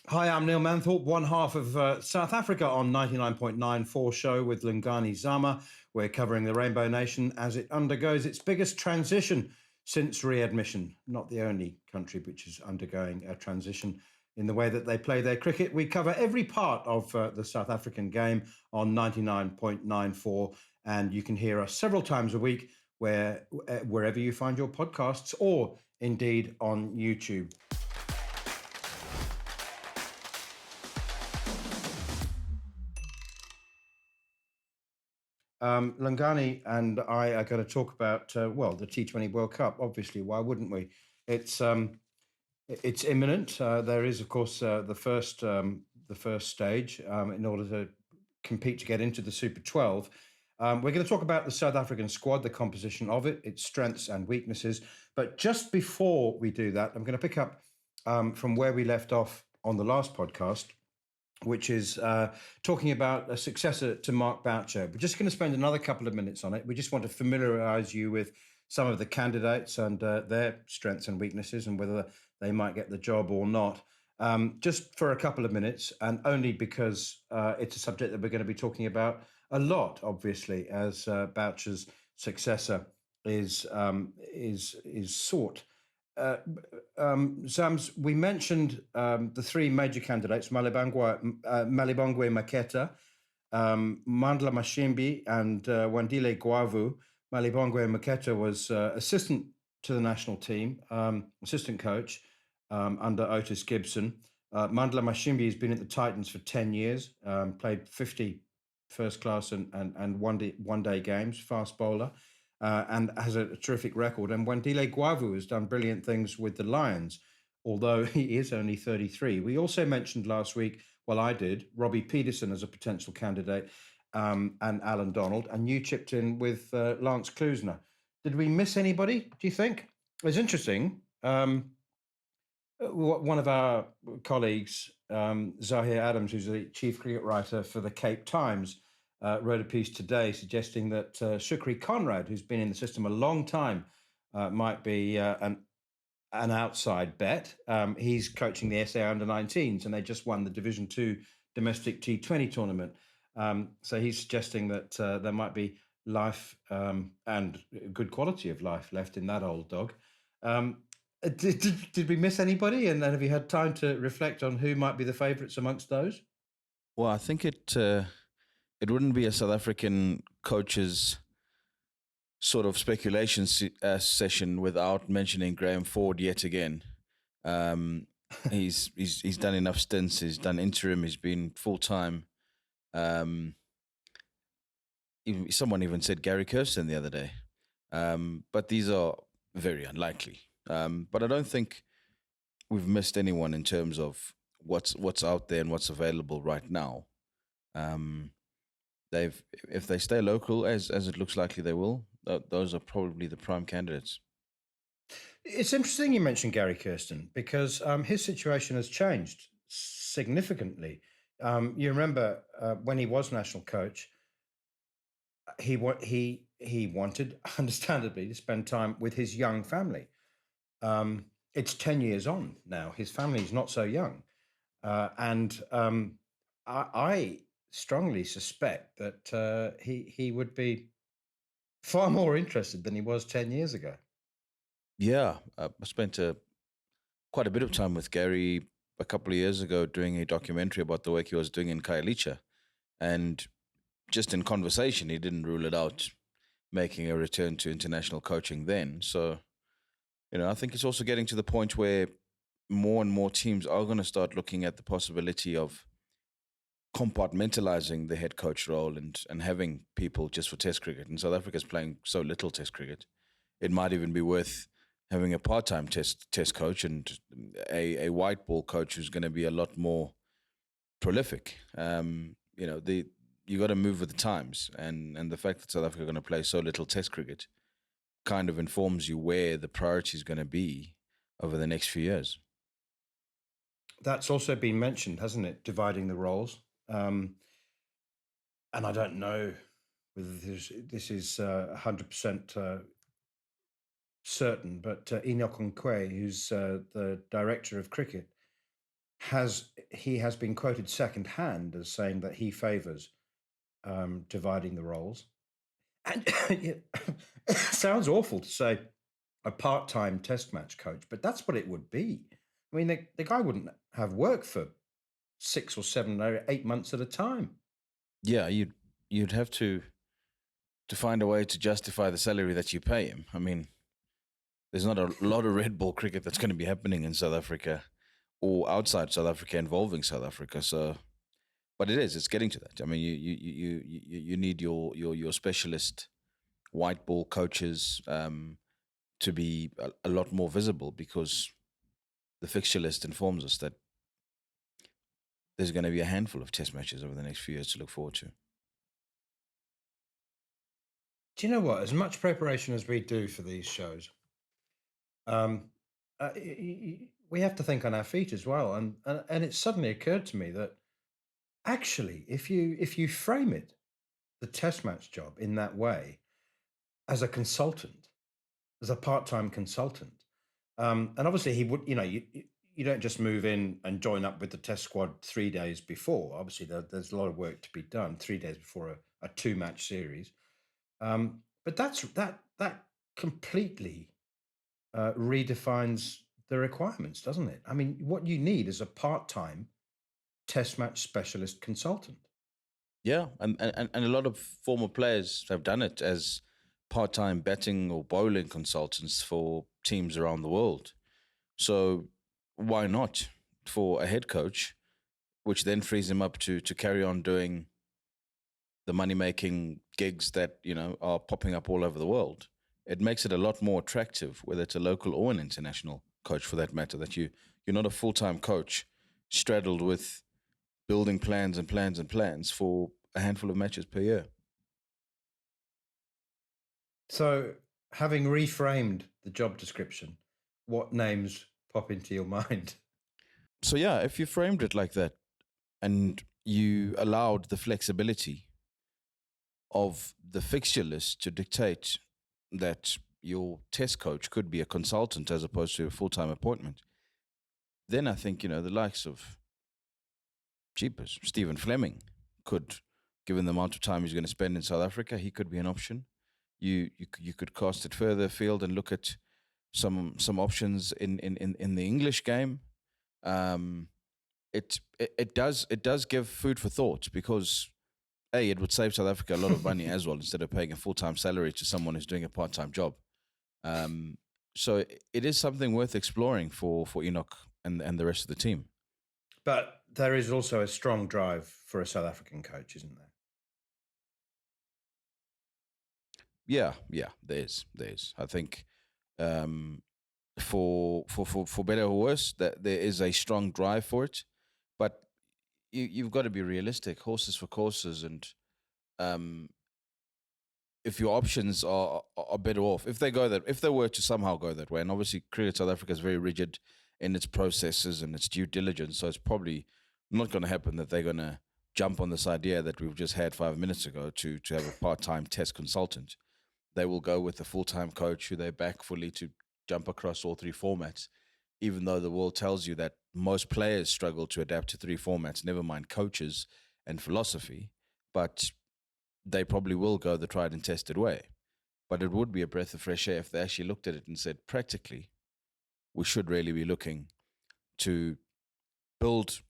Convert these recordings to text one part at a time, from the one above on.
Hi, I'm Neil Manthorpe, one half of South Africa on 99.94 show with Lungani Zama. We're covering the Rainbow Nation as it undergoes its biggest transition since readmission. Not the only country which is undergoing a transition in the way that they play their cricket. We cover every part of the South African game on 99.94, and you can hear us several times a week wherever you find your podcasts or indeed on YouTube. Lungani and I are going to talk about the T20 World Cup. Obviously, why wouldn't we? It's it's imminent. There is, of course, the first stage in order to compete to get into the Super 12. We're going to talk about the South African squad, the composition of it, its strengths and weaknesses. But just before we do that, I'm going to pick up from where we left off on the last podcast, which is talking about a successor to Mark Boucher. We're just going to spend another couple of minutes on it. We just want to familiarise you with some of the candidates and their strengths and weaknesses and whether they might get the job or not. Just for a couple of minutes, and only because it's a subject that we're going to be talking about a lot, obviously, as Boucher's successor is sought. Zams, we mentioned the three major candidates, Malibongwe Maketa, Mandla Mashimbi, and Wandile Gwavu. Malibongwe Maketa was assistant to the national team, assistant coach under Otis Gibson. Mandla Mashimbi has been at the Titans for 10 years, played 50 first class and one day games, fast bowler. And has a terrific record. And Wandile Gwavu has done brilliant things with the Lions, although he is only 33. We also mentioned last week, well, I did, Robbie Peterson as a potential candidate and Alan Donald, and you chipped in with Lance Klusner. Did we miss anybody, do you think? It's interesting. One of our colleagues, Zahir Adams, who's the chief cricket writer for the Cape Times, wrote a piece today suggesting that Shukri Conrad, who's been in the system a long time, might be an outside bet. He's coaching the SA under-19s, and they just won the Division 2 domestic T20 tournament. So he's suggesting that there might be life and good quality of life left in that old dog. Did we miss anybody? And have you had time to reflect on who might be the favourites amongst those? Well, I think it wouldn't be a South African coach's sort of speculation session without mentioning Graham Ford yet again. He's done enough stints. He's done interim. He's been full time. Someone even said Gary Kirsten the other day. But these are very unlikely. But I don't think we've missed anyone in terms of what's out there and what's available right now. If they stay local, as it looks likely they will, those are probably the prime candidates. It's interesting you mentioned Gary Kirsten because his situation has changed significantly. You remember when he was national coach, he wanted, understandably, to spend time with his young family. It's 10 years on now. His family's not so young. And I strongly suspect that he would be far more interested than he was 10 years ago. Yeah, I spent quite a bit of time with Gary a couple of years ago doing a documentary about the work he was doing in Khayelitsha. And just in conversation, he didn't rule it out making a return to international coaching then. So, I think it's also getting to the point where more and more teams are going to start looking at the possibility of compartmentalizing the head coach role and having people just for test cricket. And South Africa's playing so little test cricket. It might even be worth having a part-time test coach and a white ball coach who's going to be a lot more prolific. You got to move with the times, and the fact that South Africa are going to play so little test cricket kind of informs you where the priority is going to be over the next few years. That's also been mentioned, hasn't it? Dividing the roles. And I don't know whether this is 100% certain, but Enoch Nkwe, who's the director of cricket, has been quoted secondhand as saying that he favours dividing the roles. And it sounds awful to say a part-time test match coach, but that's what it would be. I mean, the guy wouldn't have work for 6 or 7 or 8 months at a time. Yeah, you'd have to find a way to justify the salary that you pay him. I mean, there's not a lot of red ball cricket that's going to be happening in South Africa or outside South Africa involving South Africa. So, but it's getting to that. I mean, you need your specialist white ball coaches to be a lot more visible, because the fixture list informs us that there's going to be a handful of test matches over the next few years to look forward to. Do you know what? As much preparation as we do for these shows, we have to think on our feet as well. And it suddenly occurred to me that actually, if you frame it, the test match job in that way, as a consultant, as a part-time consultant, and obviously he would, you don't just move in and join up with the test squad 3 days before. Obviously, there's a lot of work to be done 3 days before a 2-match series. But that completely redefines the requirements, doesn't it? I mean, what you need is a part-time test match specialist consultant. Yeah, and a lot of former players have done it as part-time batting or bowling consultants for teams around the world. So why not for a head coach, which then frees him up to carry on doing the money-making gigs that are popping up all over the world. It makes it a lot more attractive, whether it's a local or an international coach, for that matter, that you're not a full-time coach straddled with building plans and plans and plans for a handful of matches per year. So, having reframed the job description, what names pop into your mind? So yeah, if you framed it like that and you allowed the flexibility of the fixture list to dictate that your test coach could be a consultant as opposed to a full-time appointment, then I think, the likes of Jeepers, Stephen Fleming could, given the amount of time he's going to spend in South Africa, he could be an option. You could cast it further afield and look at some options in the English game. It does give food for thought, because it would save South Africa a lot of money as well, instead of paying a full-time salary to someone who's doing a part-time job. So it is something worth exploring for Enoch and the rest of the team. But there is also a strong drive for a South African coach, isn't there? Yeah, there is. I think for better or worse, that there is a strong drive for it, but you've got to be realistic. Horses for courses, and if your options are better off, if they were to somehow go that way, and obviously Cricket South Africa is very rigid in its processes and its due diligence, so it's probably not going to happen that they're going to jump on this idea that we've just had 5 minutes ago to have a part-time test consultant. They will go with a full-time coach who they back fully to jump across all 3 formats, even though the world tells you that most players struggle to adapt to 3 formats, never mind coaches and philosophy. But they probably will go the tried and tested way. But it would be a breath of fresh air if they actually looked at it and said, practically, we should really be looking to build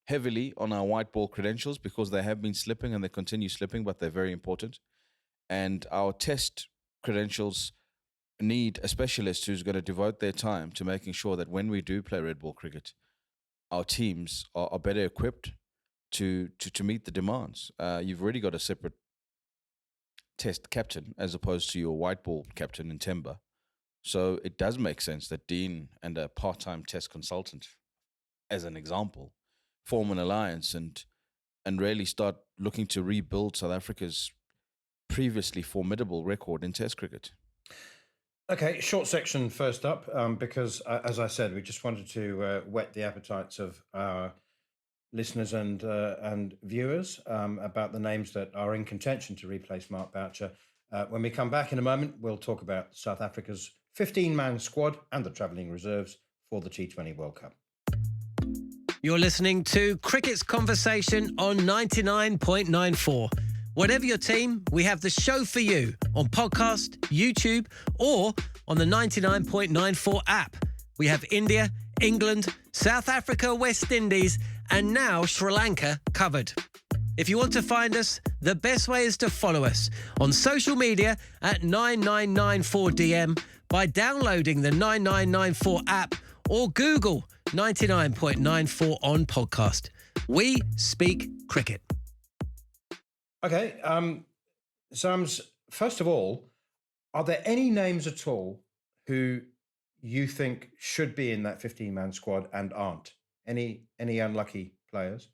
heavily on our white ball credentials, because they have been slipping and they continue slipping, but they're very important. And our test credentials need a specialist who's going to devote their time to making sure that when we do play red ball cricket, our teams are better equipped to meet the demands. You've already got a separate test captain as opposed to your white ball captain in Temba. So it does make sense that Dean and a part-time test consultant, as an example, form an alliance and really start looking to rebuild South Africa's previously formidable record in test cricket. Okay, short section first up, because as I said, we just wanted to whet the appetites of our listeners and viewers about the names that are in contention to replace Mark Boucher. When we come back in a moment, we'll talk about South Africa's 15-man squad and the travelling reserves for the T20 World Cup. You're listening to Cricket's Conversation on 99.94. Whatever your team, we have the show for you on podcast, YouTube, or on the 99.94 app. We have India, England, South Africa, West Indies, and now Sri Lanka covered. If you want to find us, the best way is to follow us on social media at 9994DM by downloading the 9994 app or Google 99.94 on podcast. We speak cricket. Okay, Sams, first of all, are there any names at all who you think should be in that 15-man squad and aren't? Any unlucky players?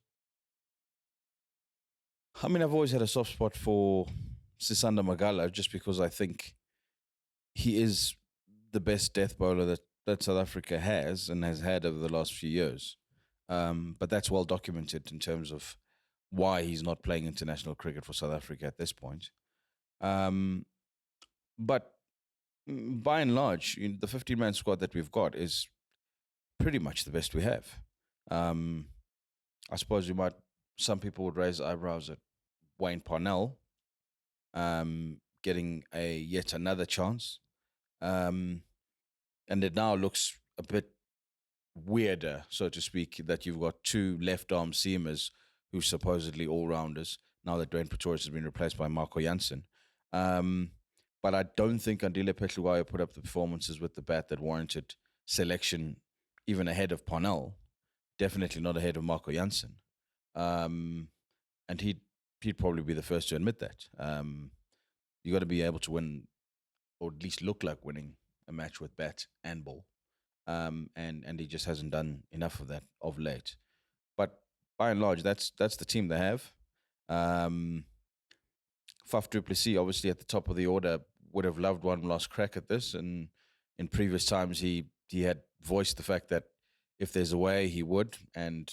I mean, I've always had a soft spot for Sisanda Magala just because I think he is the best death bowler that South Africa has and has had over the last few years. But that's well documented in terms of why he's not playing international cricket for South Africa at this point. But by and large, the 15-man squad that we've got is pretty much the best we have. I suppose some people would raise eyebrows at Wayne Parnell getting yet another chance. And it now looks a bit weirder, so to speak, that you've got two left-arm seamers who's supposedly all-rounders, now that Dwayne Pretorius has been replaced by Marco Jansen. But I don't think Andile Petluwayo put up the performances with the bat that warranted selection even ahead of Parnell. Definitely not ahead of Marco Jansen. And he'd probably be the first to admit that. You got to be able to win, or at least look like winning a match with bat and ball. And he just hasn't done enough of that of late. But by and large, that's the team they have. Faf du Plessis, obviously at the top of the order, would have loved one last crack at this. And in previous times, he had voiced the fact that if there's a way, he would. And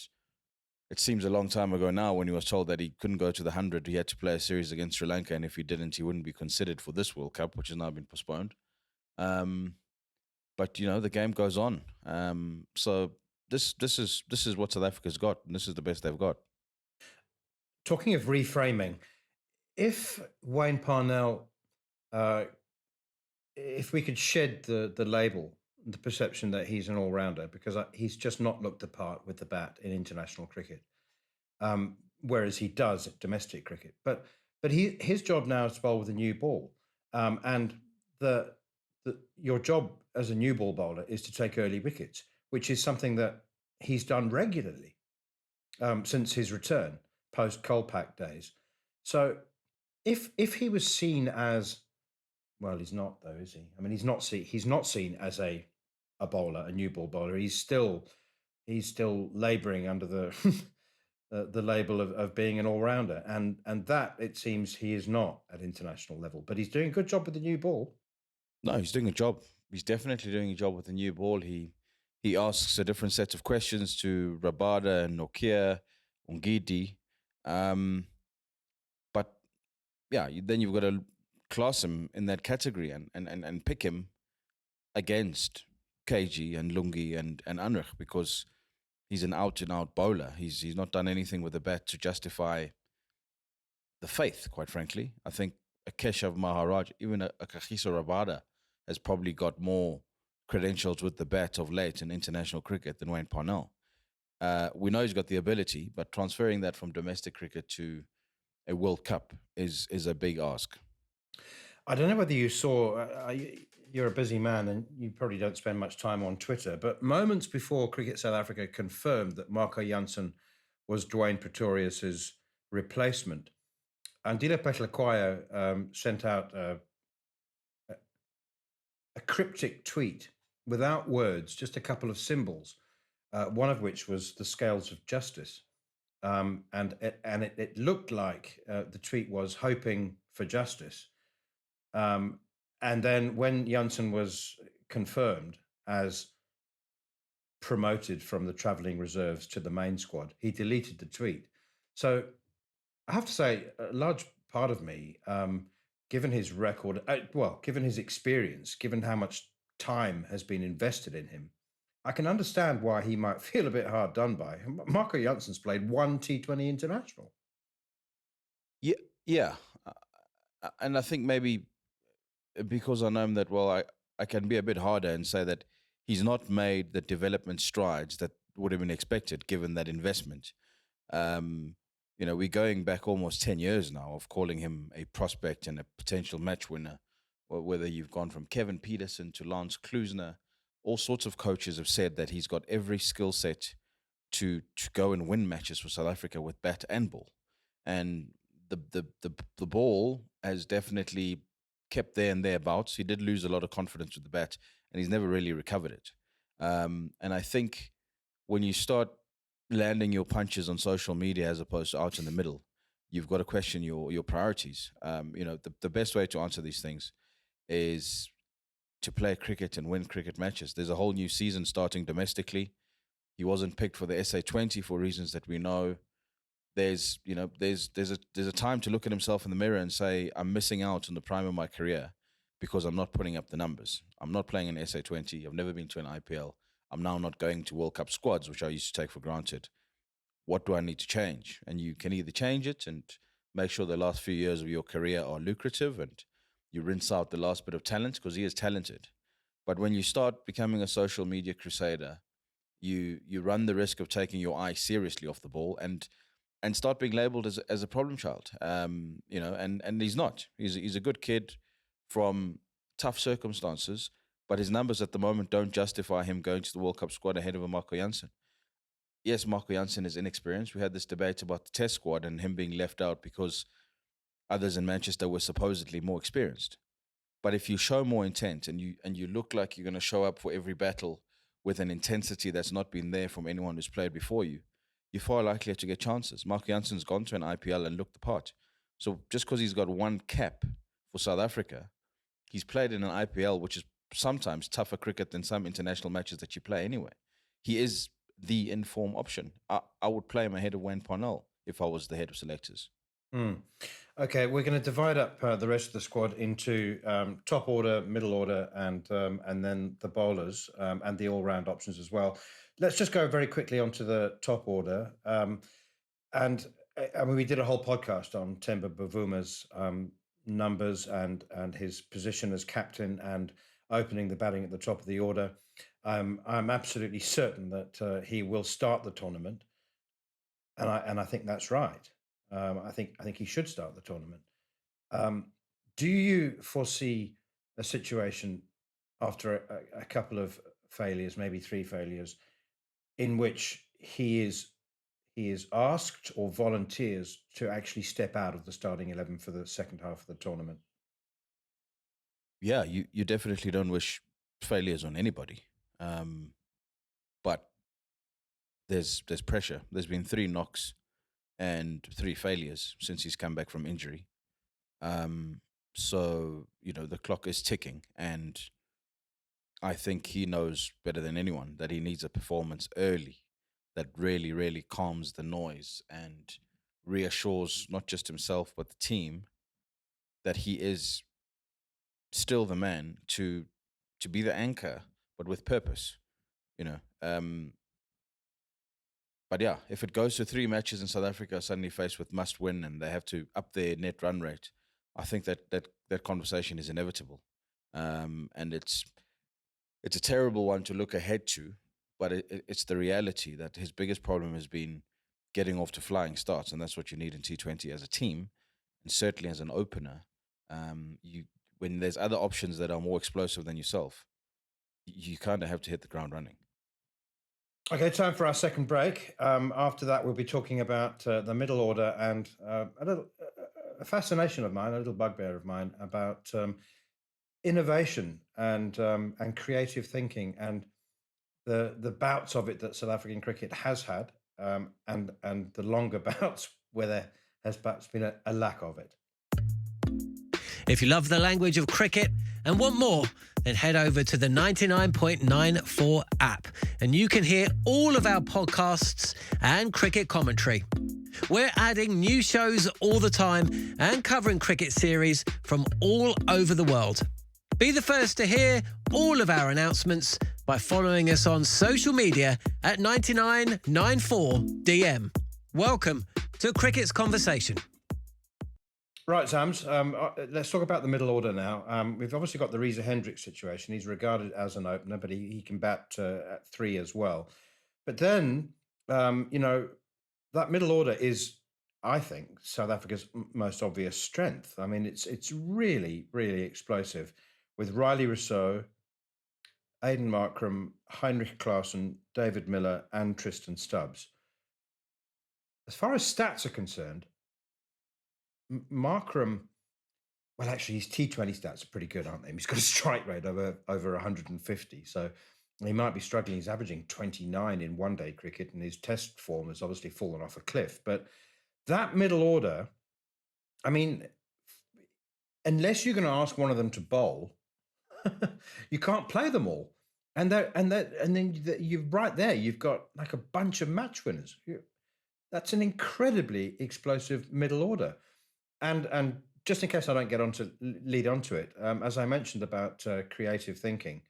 it seems a long time ago now when he was told that he couldn't go to the 100. He had to play a series against Sri Lanka. And if he didn't, he wouldn't be considered for this World Cup, which has now been postponed. But, the game goes on. So this is what South Africa's got. And this is the best they've got. Talking of reframing, if Wayne Parnell, if we could shed the label, the perception that he's an all-rounder, because he's just not looked the part with the bat in international cricket, whereas he does at domestic cricket. But his job now is to bowl with a new ball, and your job as a new ball bowler is to take early wickets, which is something that he's done regularly since his return post Kolpak days. So if he was seen as, well, he's not though, is he? I mean, he's not seen as a bowler, a new ball bowler. He's still labouring under the the label of being an all-rounder, and that, it seems, he is not at international level. But he's doing a good job with the new ball. No, he's doing a job. He's definitely doing a job with the new ball. He asks a different set of questions to Rabada and Nokia, Ungidi. But yeah, then you've got to class him in that category and pick him against KG and Lungi and Anrich, because he's an out-and-out bowler. He's not done anything with the bat to justify the faith, quite frankly. I think a Keshav Maharaj, even a Kagiso Rabada, has probably got more credentials with the bat of late in international cricket than Wayne Parnell. We know he's got the ability, but transferring that from domestic cricket to a World Cup is a big ask. I don't know whether you saw, you're a busy man and you probably don't spend much time on Twitter, but moments before Cricket South Africa confirmed that Marco Jansen was Dwayne Pretorius's replacement, Andile Petluwayo sent out a cryptic tweet without words, just a couple of symbols, one of which was the scales of justice. And it looked like the tweet was hoping for justice. And then when Jansen was confirmed as promoted from the travelling reserves to the main squad, he deleted the tweet. So I have to say, a large part of me, given his record, given his experience, given how much time has been invested in him, I can understand why he might feel a bit hard done by. Marco Janssen's played one T20 international. Yeah. And I think maybe because I know him that well, I can be a bit harder and say that he's not made the development strides that would have been expected given that investment. We're going back almost 10 years now of calling him a prospect and a potential match winner, or whether you've gone from Kevin Peterson to Lance Klusner. All sorts of coaches have said that he's got every skill set to go and win matches for South Africa with bat and ball. And the ball has definitely kept there and thereabouts. He did lose a lot of confidence with the bat, and he's never really recovered it. And I think when you start landing your punches on social media as opposed to out in the middle, you've got to question your priorities. The best way to answer these things is to play cricket and win cricket matches. There's a whole new season starting domestically. He wasn't picked for the SA20 for reasons that we know. There's a time to look at himself in the mirror and say, I'm missing out on the prime of my career because I'm not putting up the numbers. I'm not playing an SA20. I've never been to an IPL. I'm now not going to World Cup squads, which I used to take for granted. What do I need to change? And you can either change it and make sure the last few years of your career are lucrative and you rinse out the last bit of talent, because he is talented. But when you start becoming a social media crusader, you run the risk of taking your eye seriously off the ball and start being labelled as a problem child. And he's not. He's a good kid from tough circumstances, but his numbers at the moment don't justify him going to the World Cup squad ahead of a Marco Jansen. Yes, Marco Jansen is inexperienced. We had this debate about the test squad and him being left out because others in Manchester were supposedly more experienced. But if you show more intent and you look like you're going to show up for every battle with an intensity that's not been there from anyone who's played before you, you're far likelier to get chances. Marco Jansen's gone to an IPL and looked the part. So just because he's got one cap for South Africa, he's played in an IPL, which is sometimes tougher cricket than some international matches that you play anyway. He is the in-form option. I would play him ahead of Wayne Parnell if I was the head of selectors. Okay, we're going to divide up the rest of the squad into top order, middle order, and then the bowlers and the all-round options as well. Let's just go very quickly onto the top order. We did a whole podcast on Temba Bavuma's numbers and his position as captain and opening the batting at the top of the order. I'm absolutely certain that he will start the tournament, and I think that's right. I think he should start the tournament. Do you foresee a situation after a couple of failures, maybe 3 failures, in which he is asked or volunteers to actually step out of the starting 11 for the second half of the tournament? Yeah, you definitely don't wish failures on anybody. But there's pressure. There's been 3 knocks and 3 failures since he's come back from injury. So, the clock is ticking, and I think he knows better than anyone that he needs a performance early that really, really calms the noise and reassures not just himself but the team that he is still the man to be the anchor, but with purpose, But yeah, if it goes to 3 matches in South Africa suddenly faced with must win and they have to up their net run rate, I think that conversation is inevitable. And it's a terrible one to look ahead to, but it's the reality that his biggest problem has been getting off to flying starts, and that's what you need in T20 as a team, and certainly as an opener. When there's other options that are more explosive than yourself, you kind of have to hit the ground running. Okay, time for our second break. After that, we'll be talking about the middle order and a fascination of mine, a little bugbear of mine about innovation and creative thinking and the bouts of it that South African cricket has had and the longer bouts where there has perhaps been a lack of it. If you love the language of cricket and want more, then head over to the 99.94 app and you can hear all of our podcasts and cricket commentary. We're adding new shows all the time and covering cricket series from all over the world. Be the first to hear all of our announcements by following us on social media at 9994DM. Welcome to Cricket's Conversation. Right, Sams. Let's talk about the middle order now. We've obviously got the Reza Hendricks situation. He's regarded as an opener, but he can bat at 3 as well. But then, that middle order is, I think, South Africa's most obvious strength. I mean, it's really, really explosive with Riley Rousseau, Aidan Markram, Heinrich Klaassen, David Miller, and Tristan Stubbs. As far as stats are concerned, Markram, well, actually, his T20 stats are pretty good, aren't they? He's got a strike rate over 150. So he might be struggling. He's averaging 29 in one-day cricket, and his test form has obviously fallen off a cliff. But that middle order, I mean, unless you're going to ask one of them to bowl, you can't play them all. And then you're right there. You've got like a bunch of match winners. That's an incredibly explosive middle order. And just in case I don't lead onto it, as I mentioned about creative thinking,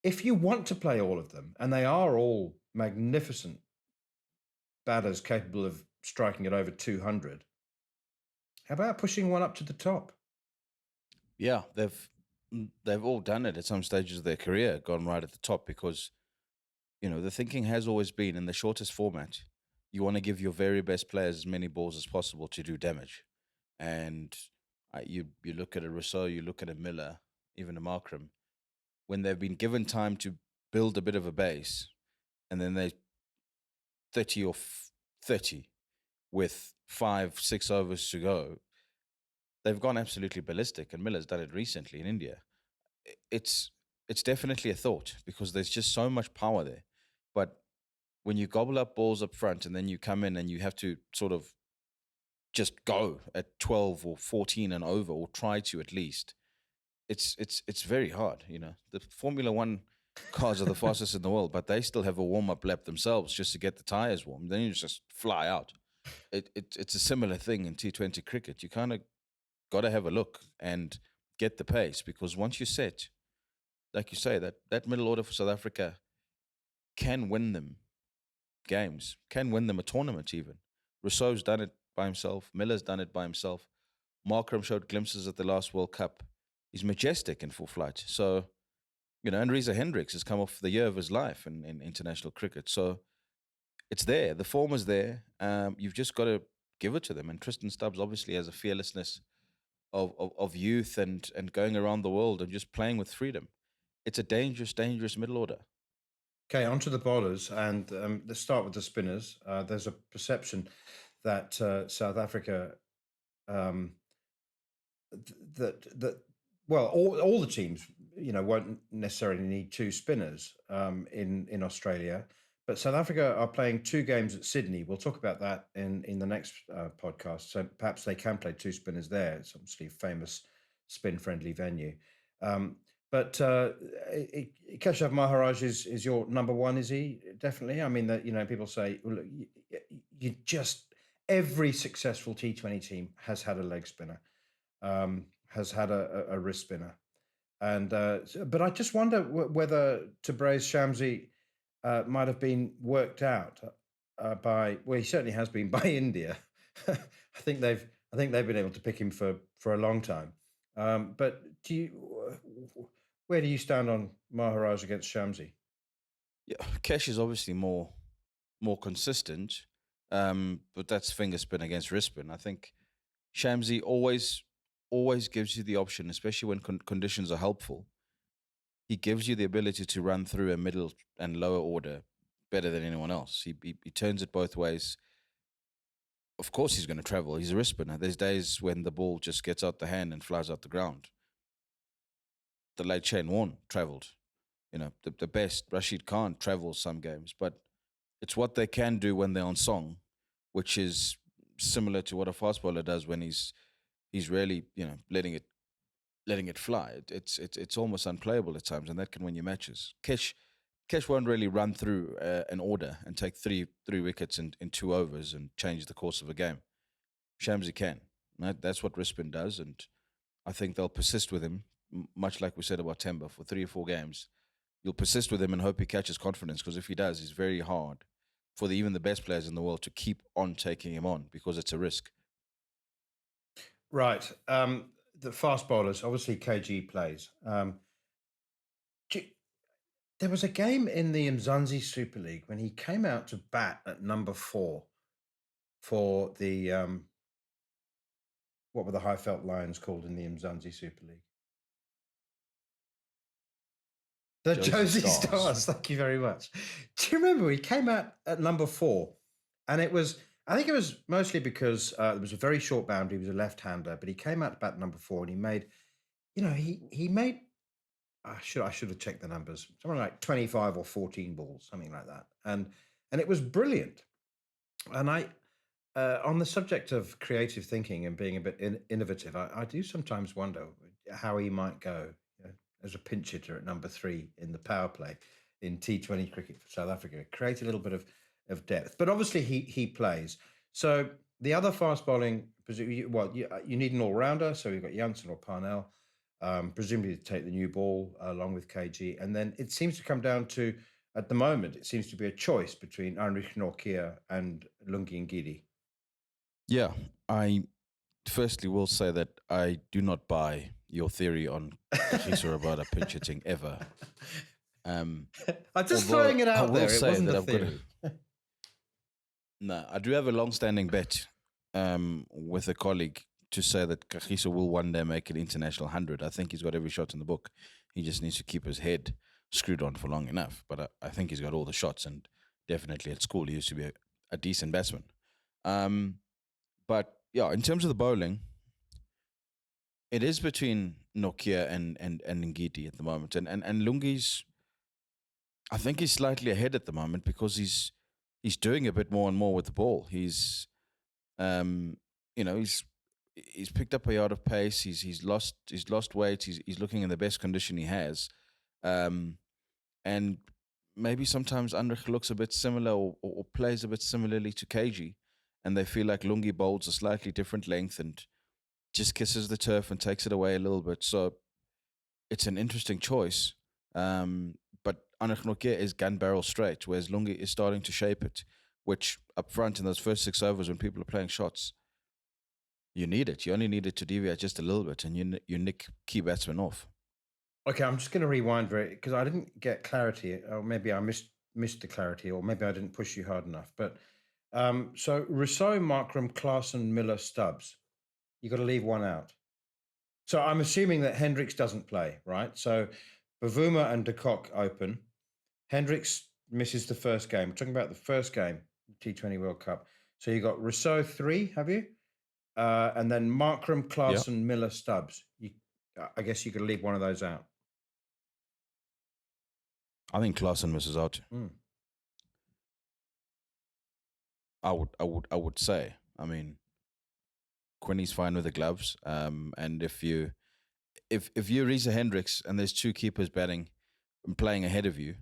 if you want to play all of them, and they are all magnificent batters capable of striking at over 200, how about pushing one up to the top? Yeah, they've all done it at some stages of their career, gone right at the top, because the thinking has always been in the shortest format, you want to give your very best players as many balls as possible to do damage. And you look at a Rousseau, you look at a Miller, even a Markram, when they've been given time to build a bit of a base, and then they 30 or 30 with 5-6 overs to go, they've gone absolutely ballistic. And Miller's done it recently in India. It's definitely a thought, because there's just so much power there. But when you gobble up balls up front and then you come in and you have to sort of just go at 12 or 14 and over, or try to at least, it's very hard. The Formula One cars are the fastest in the world, but they still have a warm-up lap themselves just to get the tires warm. Then you just fly out. It's a similar thing in T20 cricket. You kind of got to have a look and get the pace, because once you're set, like you say, that middle order for South Africa can win them games, can win them a tournament even. Rousseau's done it by himself. Miller's done it by himself. Markram showed glimpses at the last World Cup. He's majestic in full flight. So, and Reza Hendricks has come off the year of his life in international cricket. So it's there. The form is there. You've just got to give it to them. And Tristan Stubbs obviously has a fearlessness of youth and going around the world and just playing with freedom. It's a dangerous, dangerous middle order. Okay, on to the bowlers, and let's start with the spinners. There's a perception that South Africa, all the teams, won't necessarily need two spinners in Australia, but South Africa are playing 2 games at Sydney. We'll talk about that in the next podcast. So perhaps they can play 2 spinners there. It's obviously a famous spin-friendly venue. But Keshav Maharaj is your number one, is he? Definitely. I mean, that people say, well, look, you just every successful T20 team has had a leg spinner, has had a wrist spinner, and but I just wonder whether Tabraiz Shamsi might have been worked out by. Well, he certainly has been by India. I think they've been able to pick him for a long time. But where do you stand on Maharaj against Shamsi? Yeah, Kesh is obviously more consistent, but that's finger spin against wrist spin. I think Shamsi always gives you the option, especially when conditions are helpful. He gives you the ability to run through a middle and lower order better than anyone else. He turns it both ways. Of course, he's going to travel. He's a wrist spinner. There's days when the ball just gets out the hand and flies out the ground. The late Shane Warne travelled. The best, Rashid Khan, travels some games. But it's what they can do when they're on song, which is similar to what a fast bowler does when he's really, letting it fly. It's almost unplayable at times, and that can win you matches. Kesh won't really run through an order and take three wickets in 2 overs and change the course of a game. Shamsi can. Right? That's what Rispin does, and I think they'll persist with him, much like we said about Temba, for 3 or 4 games. you'll persist with him and hope he catches confidence, because if he does, it's very hard for even the best players in the world to keep on taking him on, because it's a risk. Right. The fast bowlers, obviously KG plays. There was a game in the Mzansi Super League when he came out to bat at number 4 for the what were the Highveld Lions called in the Mzansi Super League? The Josie Stars. Thank you very much. Do you remember he came out at number 4, and I think it was mostly because it was a very short boundary. He was a left-hander, but he came out to bat number 4, and he made, he made. I should have checked the numbers. Something like 25 or 14 balls, something like that, and it was brilliant. And on the subject of creative thinking and being a bit innovative, I do sometimes wonder how he might go as a pinch hitter at number 3 in the power play in T20 cricket for South Africa. Create a little bit of depth, but obviously he plays. So the other fast bowling, you need an all-rounder. So you've got Jansen or Parnell, presumably to take the new ball along with KG. And then it seems to come down to, at the moment, it seems to be a choice between Heinrich Nortje and Lungi Ngidi. Yeah, I firstly will say that I do not buy your theory on Kagiso about a pinch hitting ever. I'm just throwing it out there. It wasn't a theory. No, I do have a long-standing bet with a colleague to say that Kagiso will one day make an international 100. I think he's got every shot in the book. He just needs to keep his head screwed on for long enough. But I think he's got all the shots, and definitely at school he used to be a decent batsman. But yeah, in terms of the bowling, it is between Nortje and Ngidi at the moment. And Lungi's, I think he's slightly ahead at the moment because he's doing a bit more and more with the ball. He's picked up a yard of pace. He's lost weight. He's looking in the best condition he has. And maybe sometimes Heinrich looks a bit similar or plays a bit similarly to KG, and they feel like Lungi bowls a slightly different length and just kisses the turf and takes it away a little bit. So it's an interesting choice. But Heinrich Nortje is gun barrel straight, whereas Lungi is starting to shape it, which up front in those first 6 overs when people are playing shots, you need it. You only need it to deviate just a little bit, and you nick key batsmen off. Okay, I'm just going to rewind because I didn't get clarity, or maybe I missed the clarity, or maybe I didn't push you hard enough. But so Rousseau, Markram, Klaassen, Miller, Stubbs, you got to leave one out. So I'm assuming that Hendricks doesn't play, right? So Bavuma and de Kock open. Hendricks misses the first game. We're talking about the first game, T20 World Cup. So you got Rousseau 3, have you? And then Markram, Klaassen, Miller, Stubbs. I guess you could leave one of those out. I think Klaassen misses out. I would say. I mean, Quinny's fine with the gloves. And if you're Risa Hendricks and there's 2 keepers batting and playing ahead of you,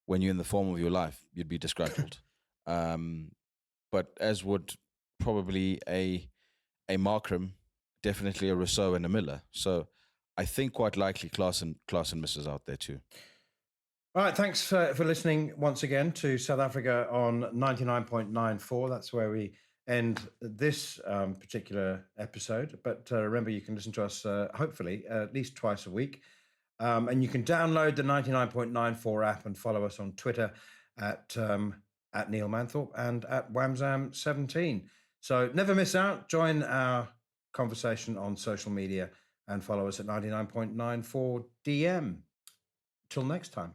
when you're in the form of your life, you'd be disgruntled. But as would probably a Markram, definitely a Rousseau and a Miller. So I think quite likely Klaassen misses out there too. All right, thanks for listening once again to South Africa on 99.94. That's where we end this particular episode. But remember, you can listen to us hopefully at least twice a week. And you can download the 99.94 app and follow us on Twitter at Neil Manthorpe and at Wamzam17. So never miss out. Join our conversation on social media and follow us at 99.94 DM. Till next time.